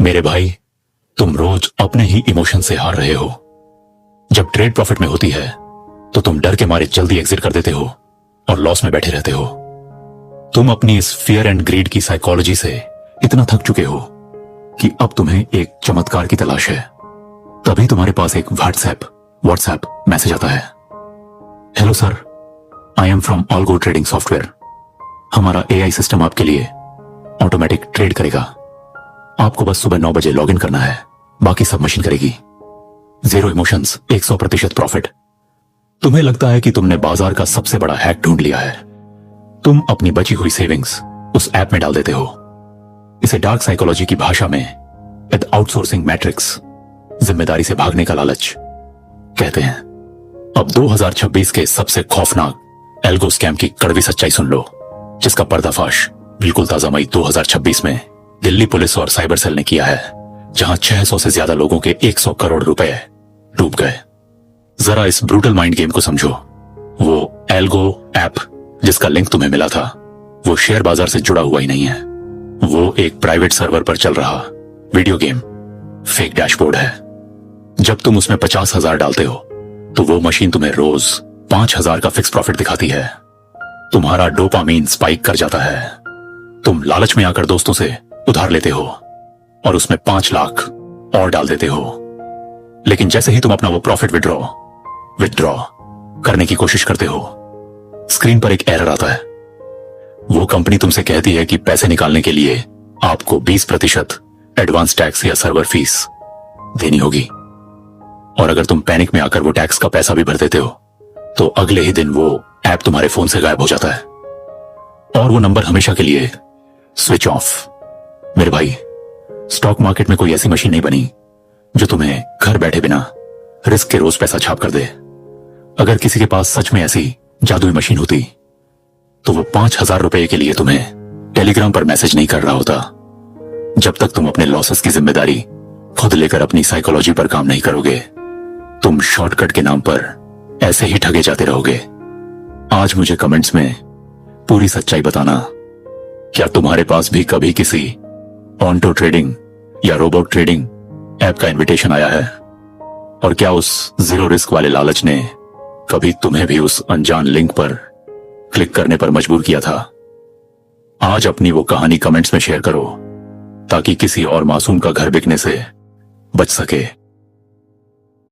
मेरे भाई, तुम रोज अपने ही इमोशन से हार रहे हो। जब ट्रेड प्रॉफिट में होती है तो तुम डर के मारे जल्दी एग्जिट कर देते हो और लॉस में बैठे रहते हो। तुम अपनी इस फियर एंड ग्रीड की साइकोलॉजी से इतना थक चुके हो कि अब तुम्हें एक चमत्कार की तलाश है। तभी तुम्हारे पास एक व्हाट्सएप मैसेज आता है। Hello sir, I am from algo trading software. हमारा एआई सिस्टम आपके लिए ऑटोमेटिक ट्रेड करेगा। आपको बस सुबह 9 बजे लॉग इन करना है, बाकी सब मशीन करेगी। 0 इमोशंस, 100% प्रॉफिट। तुम्हें लगता है कि तुमने बाजार का सबसे बड़ा हैक ढूंढ लिया है। तुम अपनी बची हुई सेविंग्स उस ऐप में डाल देते हो। इसे डार्क साइकोलॉजी की भाषा में विद आउटसोर्सिंग मैट्रिक्स, जिम्मेदारी से भागने का लालच कहते हैं। अब 2026 के सबसे खौफनाक एल्गो स्कैम की कड़वी सच्चाई सुन लो, जिसका पर्दाफाश बिल्कुल ताजा मई 2026 में दिल्ली पुलिस और साइबर सेल ने किया है, जहां 600 से ज्यादा लोगों के 100 करोड़ रुपए डूब गए। जरा इस ब्रूटल माइंड गेम को समझो। वो एल्गो ऐप जिसका लिंक तुम्हें मिला था, वो शेयर बाजार से जुड़ा हुआ ही नहीं है। वो एक प्राइवेट सर्वर पर चल रहा वीडियो गेम फेक डैशबोर्ड है। जब तुम उसमें 50,000 डालते हो तो वो मशीन तुम्हें रोज 5,000 का फिक्स प्रॉफिट दिखाती है। तुम्हारा डोपामीन स्पाइक कर जाता है। तुम लालच में आकर दोस्तों से उधार लेते हो और उसमें 5 लाख और डाल देते हो। लेकिन जैसे ही तुम अपना वो प्रॉफिट विथड्रॉ करने की कोशिश करते हो, स्क्रीन पर एक एरर आता है। वो कंपनी तुमसे कहती है कि पैसे निकालने के लिए आपको 20% एडवांस टैक्स या सर्वर फीस देनी होगी। और अगर तुम पैनिक में आकर वो टैक्स का पैसा भी भर देते हो तो अगले ही दिन वो ऐप तुम्हारे फोन से गायब हो जाता है और वो नंबर हमेशा के लिए स्विच ऑफ। मेरे भाई, स्टॉक मार्केट में कोई ऐसी मशीन नहीं बनी जो तुम्हें घर बैठे बिना रिस्क के रोज पैसा छाप कर दे। अगर किसी के पास सच में ऐसी जादुई मशीन होती तो वो 5,000 रुपए के लिए तुम्हें टेलीग्राम पर मैसेज नहीं कर रहा होता। जब तक तुम अपने लॉसेस की जिम्मेदारी खुद लेकर अपनी साइकोलॉजी पर काम नहीं करोगे, तुम शॉर्टकट के नाम पर ऐसे ही ठगे जाते रहोगे। आज मुझे कमेंट्स में पूरी सच्चाई बताना। क्या तुम्हारे पास भी कभी किसी ऑन्टो ट्रेडिंग या रोबोट ट्रेडिंग ऐप का इनविटेशन आया है? और क्या उस 0 रिस्क वाले लालच ने कभी तुम्हें भी उस अनजान लिंक पर क्लिक करने पर मजबूर किया था? आज अपनी वो कहानी कमेंट्स में शेयर करो ताकि किसी और मासूम का घर बिकने से बच सके।